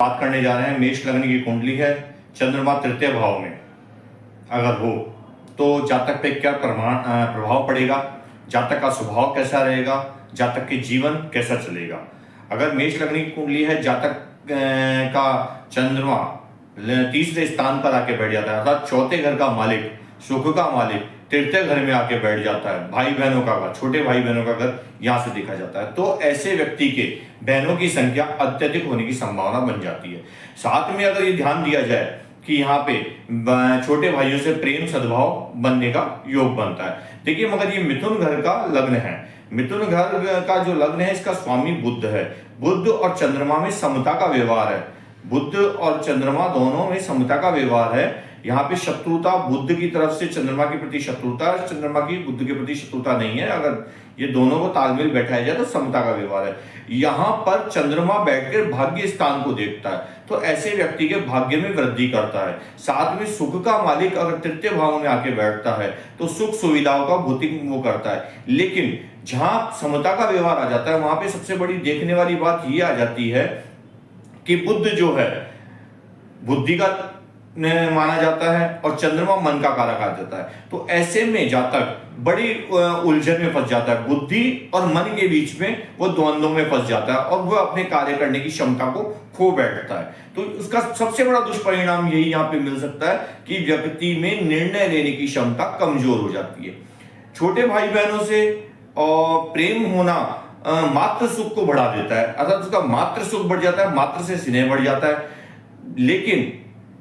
बात करने जा रहे हैं। मेष लग्न की कुंडली है, चंद्रमा तृतीय भाव में अगर हो तो जातक पे क्या प्रभाव पड़ेगा, जातक का स्वभाव कैसा रहेगा, जातक के जीवन कैसा चलेगा। अगर मेष लग्न की कुंडली है, जातक का चंद्रमा तीसरे स्थान पर आके बैठ जाता है, अर्थात चौथे घर का मालिक, सुख का मालिक तृतीय घर में आके बैठ जाता है, भाई बहनों का घर, छोटे भाई बहनों का घर यहां से देखा जाता है, तो ऐसे व्यक्ति के बहनों की संख्या अत्यधिक होने की संभावना बन जाती है। साथ में अगर ये ध्यान दिया जाए कि यहाँ पे छोटे भाइयों से प्रेम सद्भाव बनने का योग बनता है। देखिए, मगर ये मिथुन घर का लग्न है, मिथुन घर का जो लग्न है इसका स्वामी बुध है। बुध और चंद्रमा में समता का व्यवहार है, बुध और चंद्रमा दोनों में समता का व्यवहार है। यहाँ पे शत्रुता बुध की तरफ से चंद्रमा के प्रति शत्रुता, चंद्रमा की बुध के प्रति शत्रुता नहीं है। अगर ये दोनों को तालमेल बैठाया जाए तो समता का व्यवहार है। यहाँ पर चंद्रमा बैठकर भाग्य स्थान को देखता है, तो ऐसे व्यक्ति के भाग्य में वृद्धि करता है। साथ में सुख का मालिक अगर तृतीय भाव में आके बैठता है तो सुख सुविधाओं का भौतिक वो करता है। लेकिन जहां समता का व्यवहार आ जाता है वहां पे सबसे बड़ी देखने वाली बात ये आ जाती है कि बुध जो है बुद्धि का माना जाता है और चंद्रमा मन का कारक आ जाता है। तो ऐसे में जातक बड़ी उलझन में फंस जाता है, बुद्धि और मन के बीच में वो द्वंद्व में फंस जाता है और वो अपने कार्य करने की क्षमता को खो बैठता है। तो उसका सबसे बड़ा दुष्परिणाम यही यहाँ पे मिल सकता है कि व्यक्ति में निर्णय लेने की क्षमता कमजोर हो जाती है। छोटे भाई बहनों से और प्रेम होना मातृ सुख को बढ़ा देता है, अर्थात उसका मातृ सुख बढ़ जाता है, मातृ से स्नेह बढ़ जाता है। लेकिन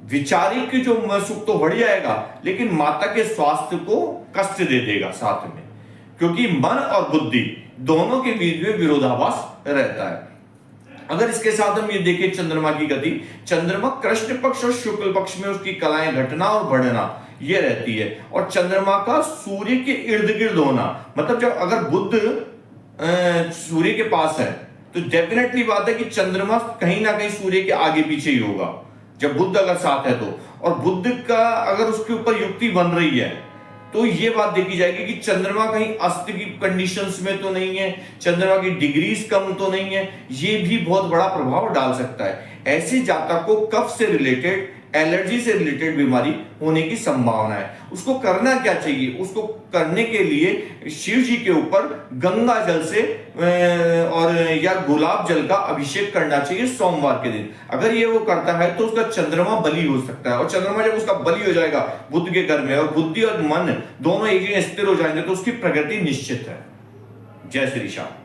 विचारिक जो सुख तो बढ़ जाएगा, लेकिन माता के स्वास्थ्य को कष्ट दे देगा साथ में, क्योंकि मन और बुद्धि दोनों के बीच में विरोधाभास रहता है। अगर इसके साथ हम ये देखें चंद्रमा की गति, चंद्रमा कृष्ण पक्ष और शुक्ल पक्ष में उसकी कलाएं घटना और बढ़ना ये रहती है, और चंद्रमा का सूर्य के इर्द गिर्द होना, मतलब जब अगर बुध सूर्य के पास है तो डेफिनेटली बात है कि चंद्रमा कहीं ना कहीं सूर्य के आगे पीछे ही होगा जब बुध अगर साथ है तो। और बुध का अगर उसके ऊपर युक्ति बन रही है तो ये बात देखी जाएगी कि चंद्रमा कहीं अस्त की कंडीशंस में तो नहीं है, चंद्रमा की डिग्रीज कम तो नहीं है, ये भी बहुत बड़ा प्रभाव डाल सकता है। ऐसे जातक को कफ से रिलेटेड, एलर्जी से रिलेटेड बीमारी होने की संभावना है। उसको करना क्या चाहिए? उसको करने के लिए शिव जी के ऊपर गंगा जल से और या गुलाब जल का अभिषेक करना चाहिए सोमवार के दिन। अगर ये वो करता है तो उसका चंद्रमा बली हो सकता है, और चंद्रमा जब उसका बली हो जाएगा बुध के घर में और बुद्धि और मन दोनों एक जगह स्थिर हो जाएंगे तो उसकी प्रगति निश्चित है। जय श्री श्याम।